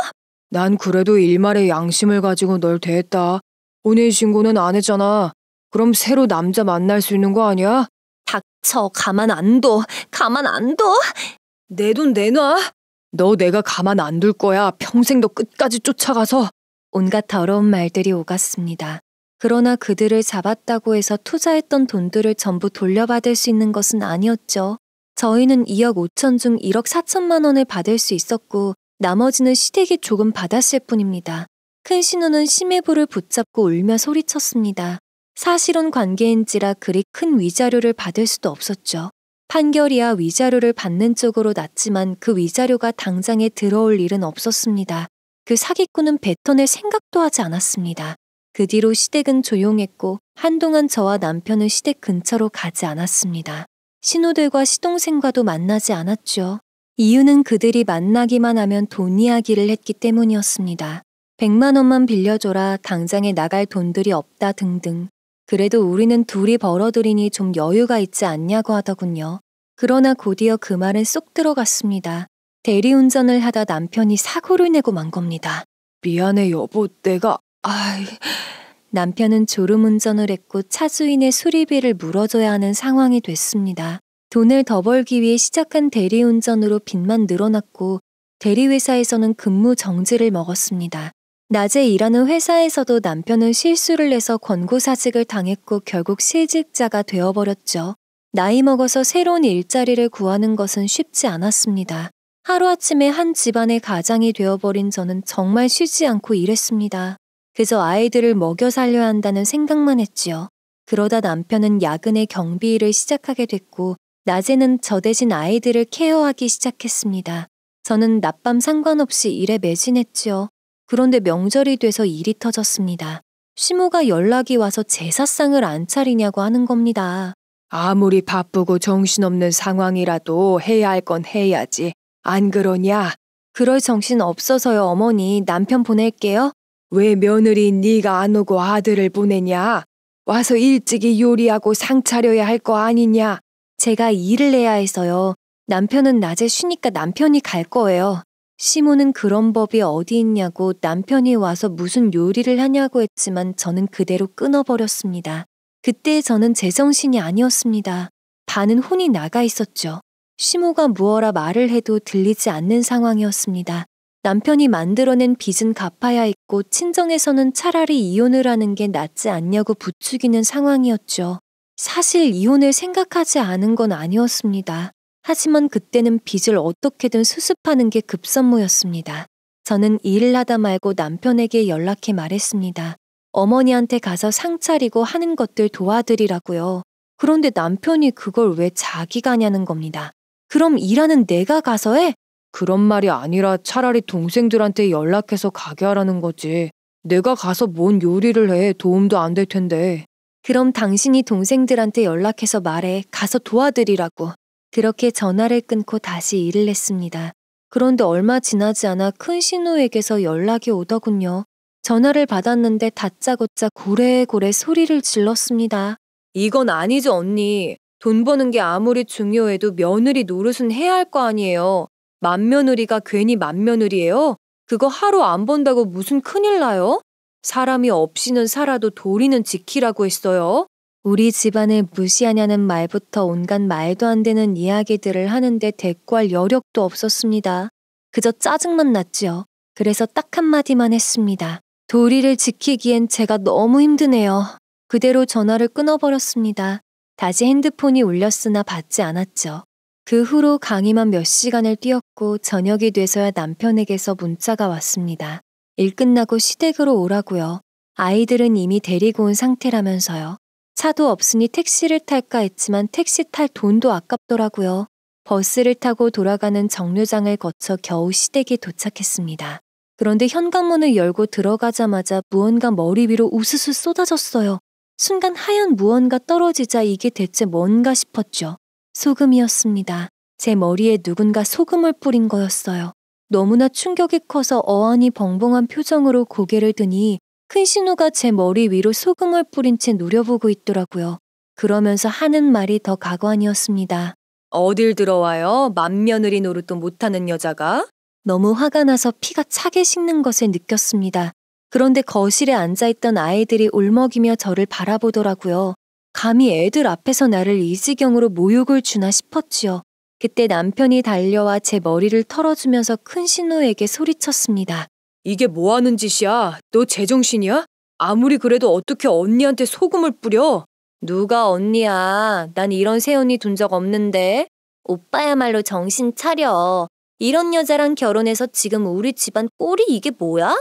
난 그래도 일말의 양심을 가지고 널 대했다. 혼인신고는 안 했잖아. 그럼 새로 남자 만날 수 있는 거 아니야? 닥쳐, 가만 안 둬. 가만 안 둬. 내 돈 내놔. 너 내가 가만 안 둘 거야. 평생 너 끝까지 쫓아가서. 온갖 더러운 말들이 오갔습니다. 그러나 그들을 잡았다고 해서 투자했던 돈들을 전부 돌려받을 수 있는 것은 아니었죠. 저희는 2억 5천 중 1억 4천만 원을 받을 수 있었고 나머지는 시댁이 조금 받았을 뿐입니다. 큰 신우는 심해부를 붙잡고 울며 소리쳤습니다. 사실혼 관계인지라 그리 큰 위자료를 받을 수도 없었죠. 판결이야 위자료를 받는 쪽으로 났지만 그 위자료가 당장에 들어올 일은 없었습니다. 그 사기꾼은 뱉어낼 생각도 하지 않았습니다. 그 뒤로 시댁은 조용했고 한동안 저와 남편은 시댁 근처로 가지 않았습니다. 신우들과 시동생과도 만나지 않았죠. 이유는 그들이 만나기만 하면 돈 이야기를 했기 때문이었습니다. 100만 원만 빌려줘라, 당장에 나갈 돈들이 없다 등등. 그래도 우리는 둘이 벌어들이니 좀 여유가 있지 않냐고 하더군요. 그러나 곧이어 그 말은 쏙 들어갔습니다. 대리운전을 하다 남편이 사고를 내고 만 겁니다. 미안해 여보, 내가... 남편은 졸음운전을 했고 차주인의 수리비를 물어줘야 하는 상황이 됐습니다. 돈을 더 벌기 위해 시작한 대리운전으로 빚만 늘어났고 대리회사에서는 근무 정지를 먹었습니다. 낮에 일하는 회사에서도 남편은 실수를 해서 권고사직을 당했고 결국 실직자가 되어버렸죠. 나이 먹어서 새로운 일자리를 구하는 것은 쉽지 않았습니다. 하루아침에 한 집안의 가장이 되어버린 저는 정말 쉬지 않고 일했습니다. 그저 아이들을 먹여 살려야 한다는 생각만 했지요. 그러다 남편은 야근에 경비 일을 시작하게 됐고 낮에는 저 대신 아이들을 케어하기 시작했습니다. 저는 낮밤 상관없이 일에 매진했지요. 그런데 명절이 돼서 일이 터졌습니다. 시모가 연락이 와서 제사상을 안 차리냐고 하는 겁니다. 아무리 바쁘고 정신없는 상황이라도 해야 할 건 해야지. 안 그러냐? 그럴 정신 없어서요, 어머니. 남편 보낼게요. 왜 며느리 네가 안 오고 아들을 보내냐? 와서 일찍이 요리하고 상 차려야 할 거 아니냐? 제가 일을 해야 해서요. 남편은 낮에 쉬니까 남편이 갈 거예요. 시모는 그런 법이 어디 있냐고 남편이 와서 무슨 요리를 하냐고 했지만 저는 그대로 끊어버렸습니다. 그때 저는 제정신이 아니었습니다. 반은 혼이 나가 있었죠. 시모가 무어라 말을 해도 들리지 않는 상황이었습니다. 남편이 만들어낸 빚은 갚아야 했고 친정에서는 차라리 이혼을 하는 게 낫지 않냐고 부추기는 상황이었죠. 사실 이혼을 생각하지 않은 건 아니었습니다. 하지만 그때는 빚을 어떻게든 수습하는 게 급선무였습니다. 저는 일을 하다 말고 남편에게 연락해 말했습니다. 어머니한테 가서 상 차리고 하는 것들 도와드리라고요. 그런데 남편이 그걸 왜 자기가 하냐는 겁니다. 그럼 일하는 내가 가서 해? 그런 말이 아니라 차라리 동생들한테 연락해서 가게 하라는 거지. 내가 가서 뭔 요리를 해. 도움도 안 될 텐데. 그럼 당신이 동생들한테 연락해서 말해. 가서 도와드리라고. 그렇게 전화를 끊고 다시 일을 했습니다. 그런데 얼마 지나지 않아 큰 신우에게서 연락이 오더군요. 전화를 받았는데 다짜고짜 고래고래 소리를 질렀습니다. 이건 아니죠, 언니. 돈 버는 게 아무리 중요해도 며느리 노릇은 해야 할 거 아니에요. 맏며느리가 괜히 맏며느리예요? 그거 하루 안 번다고 무슨 큰일 나요? 사람이 없이는 살아도 도리는 지키라고 했어요. 우리 집안을 무시하냐는 말부터 온갖 말도 안 되는 이야기들을 하는데 대꾸할 여력도 없었습니다. 그저 짜증만 났지요. 그래서 딱 한마디만 했습니다. 도리를 지키기엔 제가 너무 힘드네요. 그대로 전화를 끊어버렸습니다. 다시 핸드폰이 울렸으나 받지 않았죠. 그 후로 강의만 몇 시간을 뛰었고 저녁이 돼서야 남편에게서 문자가 왔습니다. 일 끝나고 시댁으로 오라고요. 아이들은 이미 데리고 온 상태라면서요. 차도 없으니 택시를 탈까 했지만 택시 탈 돈도 아깝더라고요. 버스를 타고 돌아가는 정류장을 거쳐 겨우 시댁에 도착했습니다. 그런데 현관문을 열고 들어가자마자 무언가 머리 위로 우수수 쏟아졌어요. 순간 하얀 무언가 떨어지자 이게 대체 뭔가 싶었죠. 소금이었습니다. 제 머리에 누군가 소금을 뿌린 거였어요. 너무나 충격이 커서 어안이 벙벙한 표정으로 고개를 드니 큰 신우가 제 머리 위로 소금을 뿌린 채 노려보고 있더라고요. 그러면서 하는 말이 더 가관이었습니다. 어딜 들어와요? 맏며느리 노릇도 못하는 여자가? 너무 화가 나서 피가 차게 식는 것을 느꼈습니다. 그런데 거실에 앉아있던 아이들이 울먹이며 저를 바라보더라고요. 감히 애들 앞에서 나를 이 지경으로 모욕을 주나 싶었지요. 그때 남편이 달려와 제 머리를 털어주면서 큰 신우에게 소리쳤습니다. 이게 뭐 하는 짓이야? 너 제정신이야? 아무리 그래도 어떻게 언니한테 소금을 뿌려? 누가 언니야? 난 이런 새언니 둔 적 없는데. 오빠야말로 정신 차려. 이런 여자랑 결혼해서 지금 우리 집안 꼴이 이게 뭐야?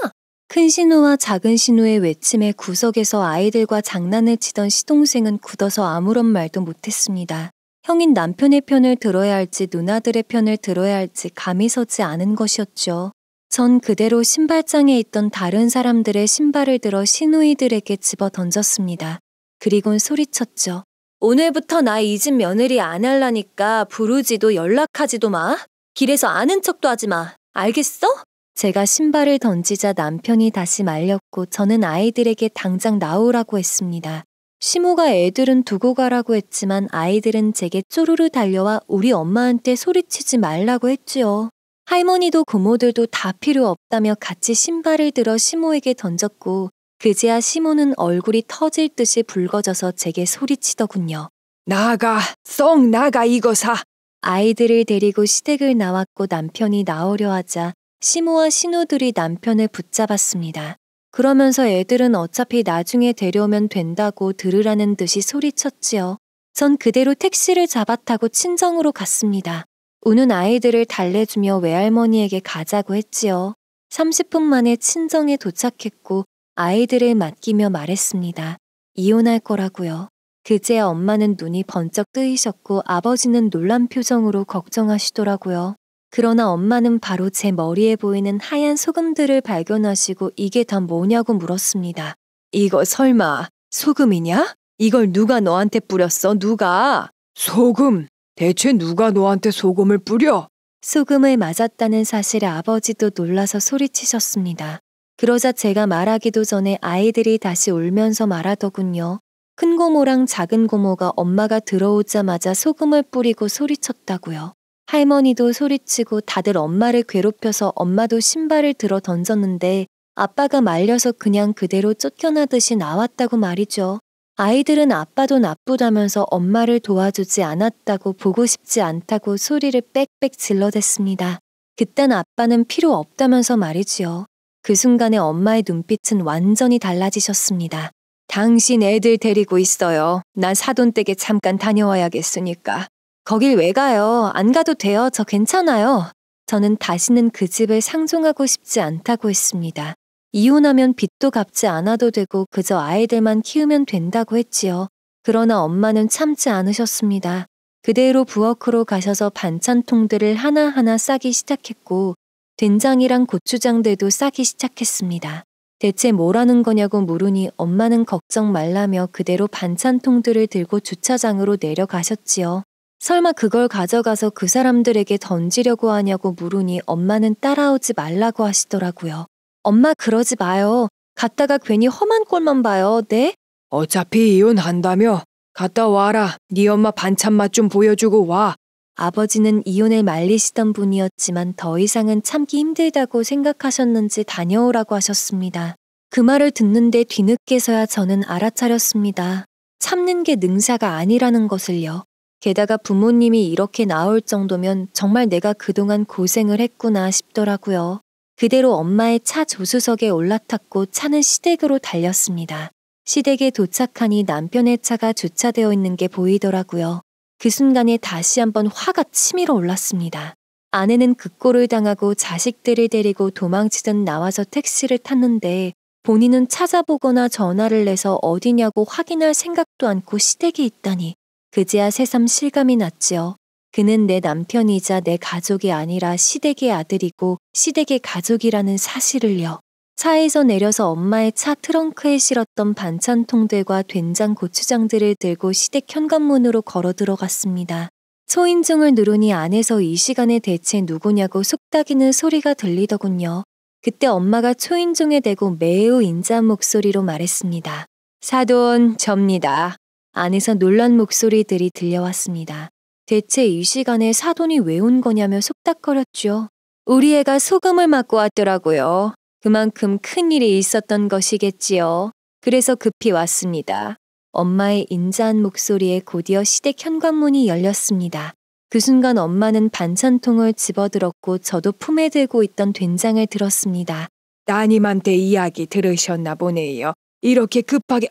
큰 신우와 작은 신우의 외침에 구석에서 아이들과 장난을 치던 시동생은 굳어서 아무런 말도 못했습니다. 형인 남편의 편을 들어야 할지 누나들의 편을 들어야 할지 감이 서지 않은 것이었죠. 전 그대로 신발장에 있던 다른 사람들의 신발을 들어 시누이들에게 집어 던졌습니다. 그리곤 소리쳤죠. 오늘부터 나 이 집 며느리 안 할라니까 부르지도 연락하지도 마. 길에서 아는 척도 하지 마. 알겠어? 제가 신발을 던지자 남편이 다시 말렸고 저는 아이들에게 당장 나오라고 했습니다. 시모가 애들은 두고 가라고 했지만 아이들은 제게 쪼르르 달려와 우리 엄마한테 소리치지 말라고 했지요. 할머니도 고모들도 다 필요 없다며 같이 신발을 들어 시모에게 던졌고 그제야 시모는 얼굴이 터질 듯이 붉어져서 제게 소리치더군요. 나가, 썩 나가 이거사. 아이들을 데리고 시댁을 나왔고 남편이 나오려 하자 시모와 신우들이 남편을 붙잡았습니다. 그러면서 애들은 어차피 나중에 데려오면 된다고 들으라는 듯이 소리쳤지요. 전 그대로 택시를 잡아 타고 친정으로 갔습니다. 우는 아이들을 달래주며 외할머니에게 가자고 했지요. 30분 만에 친정에 도착했고 아이들을 맡기며 말했습니다. 이혼할 거라고요. 그제야 엄마는 눈이 번쩍 뜨이셨고 아버지는 놀란 표정으로 걱정하시더라고요. 그러나 엄마는 바로 제 머리에 보이는 하얀 소금들을 발견하시고 이게 다 뭐냐고 물었습니다. 이거 설마 소금이냐? 이걸 누가 너한테 뿌렸어? 누가? 소금? 대체 누가 너한테 소금을 뿌려? 소금을 맞았다는 사실에 아버지도 놀라서 소리치셨습니다. 그러자 제가 말하기도 전에 아이들이 다시 울면서 말하더군요. 큰 고모랑 작은 고모가 엄마가 들어오자마자 소금을 뿌리고 소리쳤다고요. 할머니도 소리치고 다들 엄마를 괴롭혀서 엄마도 신발을 들어 던졌는데 아빠가 말려서 그냥 그대로 쫓겨나듯이 나왔다고 말이죠. 아이들은 아빠도 나쁘다면서 엄마를 도와주지 않았다고 보고 싶지 않다고 소리를 빽빽 질러댔습니다. 그딴 아빠는 필요 없다면서 말이지요. 그 순간에 엄마의 눈빛은 완전히 달라지셨습니다. 당신 애들 데리고 있어요. 난 사돈댁에 잠깐 다녀와야겠으니까. 거길 왜 가요? 안 가도 돼요. 저 괜찮아요. 저는 다시는 그 집을 상종하고 싶지 않다고 했습니다. 이혼하면 빚도 갚지 않아도 되고 그저 아이들만 키우면 된다고 했지요. 그러나 엄마는 참지 않으셨습니다. 그대로 부엌으로 가셔서 반찬통들을 하나하나 싸기 시작했고 된장이랑 고추장들도 싸기 시작했습니다. 대체 뭐라는 거냐고 물으니 엄마는 걱정 말라며 그대로 반찬통들을 들고 주차장으로 내려가셨지요. 설마 그걸 가져가서 그 사람들에게 던지려고 하냐고 물으니 엄마는 따라오지 말라고 하시더라고요. 엄마 그러지 마요. 갔다가 괜히 험한 꼴만 봐요. 네? 어차피 이혼한다며. 갔다 와라. 네 엄마 반찬 맛 좀 보여주고 와. 아버지는 이혼을 말리시던 분이었지만 더 이상은 참기 힘들다고 생각하셨는지 다녀오라고 하셨습니다. 그 말을 듣는데 뒤늦게서야 저는 알아차렸습니다. 참는 게 능사가 아니라는 것을요. 게다가 부모님이 이렇게 나올 정도면 정말 내가 그동안 고생을 했구나 싶더라고요. 그대로 엄마의 차 조수석에 올라탔고 차는 시댁으로 달렸습니다. 시댁에 도착하니 남편의 차가 주차되어 있는 게 보이더라고요. 그 순간에 다시 한번 화가 치밀어 올랐습니다. 아내는 극고를 당하고 자식들을 데리고 도망치듯 나와서 택시를 탔는데 본인은 찾아보거나 전화를 해서 어디냐고 확인할 생각도 않고 시댁에 있다니 그제야 새삼 실감이 났지요. 그는 내 남편이자 내 가족이 아니라 시댁의 아들이고 시댁의 가족이라는 사실을요. 차에서 내려서 엄마의 차 트렁크에 실었던 반찬통들과 된장 고추장들을 들고 시댁 현관문으로 걸어 들어갔습니다. 초인종을 누르니 안에서 이 시간에 대체 누구냐고 속닥이는 소리가 들리더군요. 그때 엄마가 초인종에 대고 매우 인자한 목소리로 말했습니다. 사돈, 접니다. 안에서 놀란 목소리들이 들려왔습니다. 대체 이 시간에 사돈이 왜 온 거냐며 속닥거렸죠. 우리 애가 소금을 맞고 왔더라고요. 그만큼 큰 일이 있었던 것이겠지요. 그래서 급히 왔습니다. 엄마의 인자한 목소리에 곧이어 시댁 현관문이 열렸습니다. 그 순간 엄마는 반찬통을 집어들었고 저도 품에 들고 있던 된장을 들었습니다. 따님한테 이야기 들으셨나 보네요. 이렇게 급하게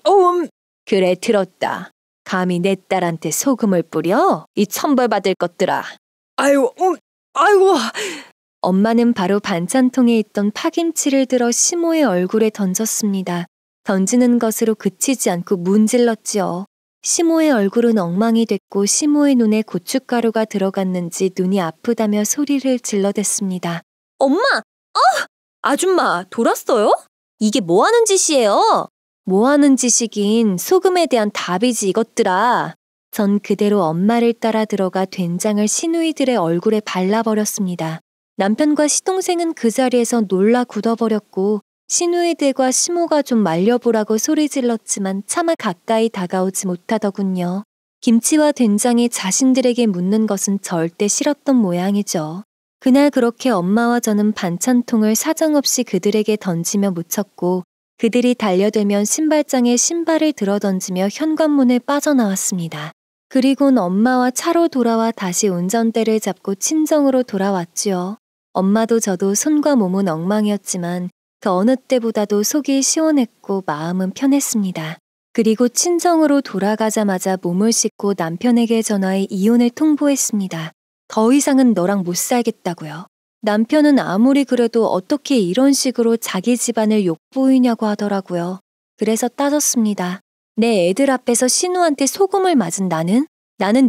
그래 들었다. 감히 내 딸한테 소금을 뿌려? 이 천벌받을 것들아. 아이고. 엄마는 바로 반찬통에 있던 파김치를 들어 시모의 얼굴에 던졌습니다. 던지는 것으로 그치지 않고 문질렀지요. 시모의 얼굴은 엉망이 됐고 시모의 눈에 고춧가루가 들어갔는지 눈이 아프다며 소리를 질러댔습니다. 엄마! 아줌마 돌았어요? 이게 뭐하는 짓이에요? 뭐하는 짓이긴 소금에 대한 답이지 이것들아. 전 그대로 엄마를 따라 들어가 된장을 시누이들의 얼굴에 발라버렸습니다. 남편과 시동생은 그 자리에서 놀라 굳어버렸고 시누이들과 시모가 좀 말려보라고 소리 질렀지만 차마 가까이 다가오지 못하더군요. 김치와 된장이 자신들에게 묻는 것은 절대 싫었던 모양이죠. 그날 그렇게 엄마와 저는 반찬통을 사정없이 그들에게 던지며 묻혔고 그들이 달려들면 신발장에 신발을 들어 던지며 현관문을 빠져나왔습니다. 그리곤 엄마와 차로 돌아와 다시 운전대를 잡고 친정으로 돌아왔지요. 엄마도 저도 손과 몸은 엉망이었지만 그 어느 때보다도 속이 시원했고 마음은 편했습니다. 그리고 친정으로 돌아가자마자 몸을 씻고 남편에게 전화해 이혼을 통보했습니다. 더 이상은 너랑 못 살겠다고요. 남편은 아무리 그래도 어떻게 이런 식으로 자기 집안을 욕보이냐고 하더라고요. 그래서 따졌습니다. 내 애들 앞에서 신우한테 소금을 맞은 나는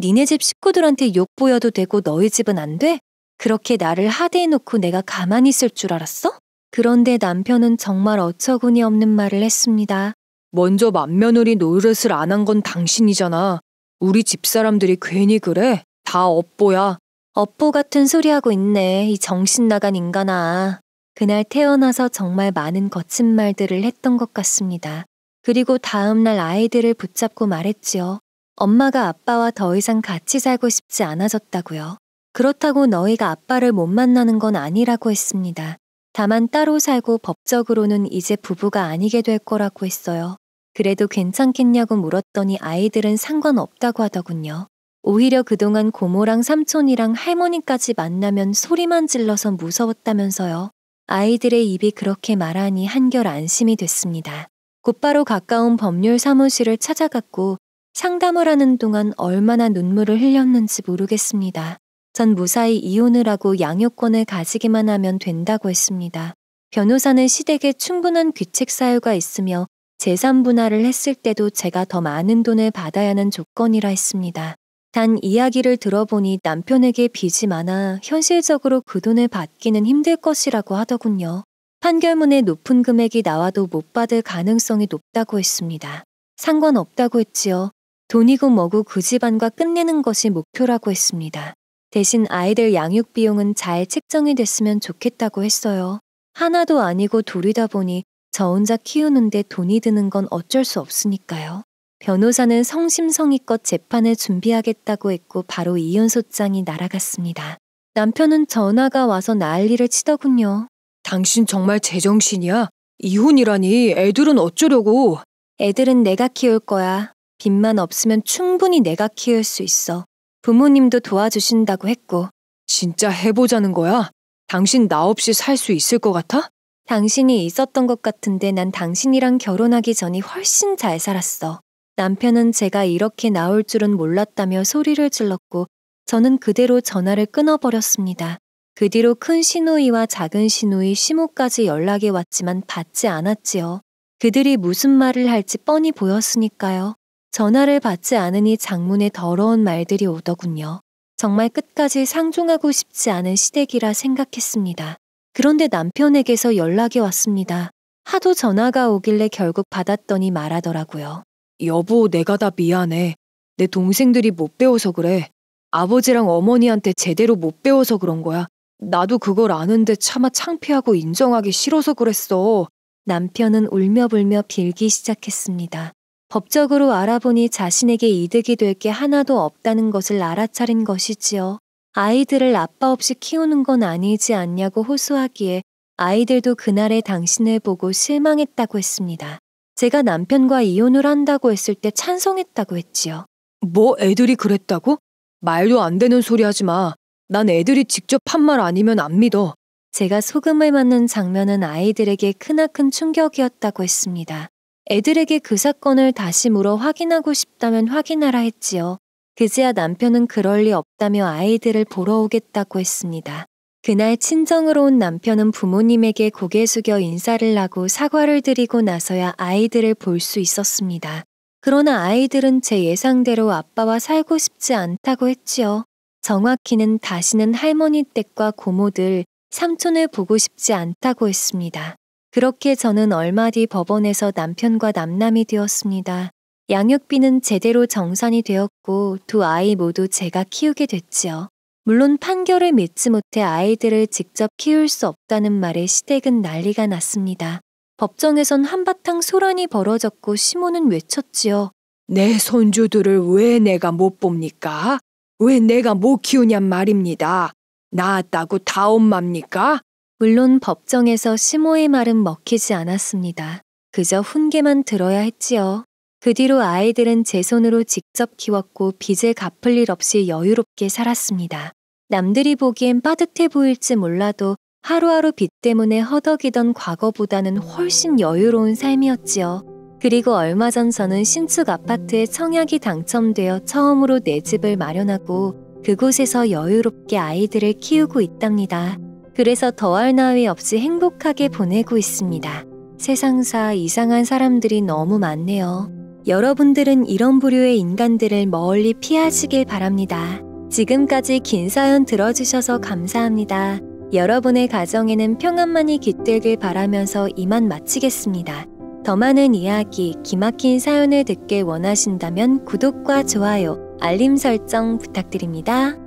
니네 집 식구들한테 욕보여도 되고 너희 집은 안 돼? 그렇게 나를 하대해놓고 내가 가만히 있을 줄 알았어? 그런데 남편은 정말 어처구니 없는 말을 했습니다. 먼저 맏며느리 노릇을 안 한 건 당신이잖아. 우리 집사람들이 괜히 그래? 다 업보야. 업보 같은 소리 하고 있네, 이 정신 나간 인간아. 그날 태어나서 정말 많은 거친 말들을 했던 것 같습니다. 그리고 다음 날 아이들을 붙잡고 말했지요. 엄마가 아빠와 더 이상 같이 살고 싶지 않아졌다고요. 그렇다고 너희가 아빠를 못 만나는 건 아니라고 했습니다. 다만 따로 살고 법적으로는 이제 부부가 아니게 될 거라고 했어요. 그래도 괜찮겠냐고 물었더니 아이들은 상관없다고 하더군요. 오히려 그동안 고모랑 삼촌이랑 할머니까지 만나면 소리만 질러서 무서웠다면서요. 아이들의 입이 그렇게 말하니 한결 안심이 됐습니다. 곧바로 가까운 법률 사무실을 찾아갔고 상담을 하는 동안 얼마나 눈물을 흘렸는지 모르겠습니다. 전 무사히 이혼을 하고 양육권을 가지기만 하면 된다고 했습니다. 변호사는 시댁에 충분한 귀책 사유가 있으며 재산 분할을 했을 때도 제가 더 많은 돈을 받아야 하는 조건이라 했습니다. 단 이야기를 들어보니 남편에게 빚이 많아 현실적으로 그 돈을 받기는 힘들 것이라고 하더군요. 판결문에 높은 금액이 나와도 못 받을 가능성이 높다고 했습니다. 상관없다고 했지요. 돈이고 뭐고 그 집안과 끝내는 것이 목표라고 했습니다. 대신 아이들 양육 비용은 잘 책정이 됐으면 좋겠다고 했어요. 하나도 아니고 둘이다 보니 저 혼자 키우는데 돈이 드는 건 어쩔 수 없으니까요. 변호사는 성심성의껏 재판을 준비하겠다고 했고 바로 이혼소장이 날아갔습니다. 남편은 전화가 와서 난리를 치더군요. 당신 정말 제정신이야? 이혼이라니 애들은 어쩌려고? 애들은 내가 키울 거야. 빚만 없으면 충분히 내가 키울 수 있어. 부모님도 도와주신다고 했고. 진짜 해보자는 거야? 당신 나 없이 살 수 있을 것 같아? 당신이 있었던 것 같은데 난 당신이랑 결혼하기 전이 훨씬 잘 살았어. 남편은 제가 이렇게 나올 줄은 몰랐다며 소리를 질렀고 저는 그대로 전화를 끊어버렸습니다. 그 뒤로 큰 시누이와 작은 시누이, 시모까지 연락이 왔지만 받지 않았지요. 그들이 무슨 말을 할지 뻔히 보였으니까요. 전화를 받지 않으니 장문의 더러운 말들이 오더군요. 정말 끝까지 상종하고 싶지 않은 시댁이라 생각했습니다. 그런데 남편에게서 연락이 왔습니다. 하도 전화가 오길래 결국 받았더니 말하더라고요. 여보, 내가 다 미안해. 내 동생들이 못 배워서 그래. 아버지랑 어머니한테 제대로 못 배워서 그런 거야. 나도 그걸 아는데 차마 창피하고 인정하기 싫어서 그랬어. 남편은 울며불며 빌기 시작했습니다. 법적으로 알아보니 자신에게 이득이 될 게 하나도 없다는 것을 알아차린 것이지요. 아이들을 아빠 없이 키우는 건 아니지 않냐고 호소하기에 아이들도 그날의 당신을 보고 실망했다고 했습니다. 제가 남편과 이혼을 한다고 했을 때 찬성했다고 했지요. 뭐 애들이 그랬다고? 말도 안 되는 소리 하지 마. 난 애들이 직접 한 말 아니면 안 믿어. 제가 소금을 맞는 장면은 아이들에게 크나큰 충격이었다고 했습니다. 애들에게 그 사건을 다시 물어 확인하고 싶다면 확인하라 했지요. 그제야 남편은 그럴 리 없다며 아이들을 보러 오겠다고 했습니다. 그날 친정으로 온 남편은 부모님에게 고개 숙여 인사를 하고 사과를 드리고 나서야 아이들을 볼 수 있었습니다. 그러나 아이들은 제 예상대로 아빠와 살고 싶지 않다고 했지요. 정확히는 다시는 할머니 댁과 고모들, 삼촌을 보고 싶지 않다고 했습니다. 그렇게 저는 얼마 뒤 법원에서 남편과 남남이 되었습니다. 양육비는 제대로 정산이 되었고 두 아이 모두 제가 키우게 됐지요. 물론 판결을 믿지 못해 아이들을 직접 키울 수 없다는 말에 시댁은 난리가 났습니다. 법정에선 한바탕 소란이 벌어졌고 시모는 외쳤지요. 내 손주들을 왜 내가 못 봅니까? 왜 내가 못 키우냔 말입니다. 낳았다고 다 엄마입니까? 물론 법정에서 시모의 말은 먹히지 않았습니다. 그저 훈계만 들어야 했지요. 그 뒤로 아이들은 제 손으로 직접 키웠고 빚을 갚을 일 없이 여유롭게 살았습니다. 남들이 보기엔 빠듯해 보일지 몰라도 하루하루 빚 때문에 허덕이던 과거보다는 훨씬 여유로운 삶이었지요. 그리고 얼마 전 저는 신축 아파트에 청약이 당첨되어 처음으로 내 집을 마련하고 그곳에서 여유롭게 아이들을 키우고 있답니다. 그래서 더할 나위 없이 행복하게 보내고 있습니다. 세상사 이상한 사람들이 너무 많네요. 여러분들은 이런 부류의 인간들을 멀리 피하시길 바랍니다. 지금까지 긴 사연 들어주셔서 감사합니다. 여러분의 가정에는 평안만이 깃들길 바라면서 이만 마치겠습니다. 더 많은 이야기, 기막힌 사연을 듣길 원하신다면 구독과 좋아요, 알림 설정 부탁드립니다.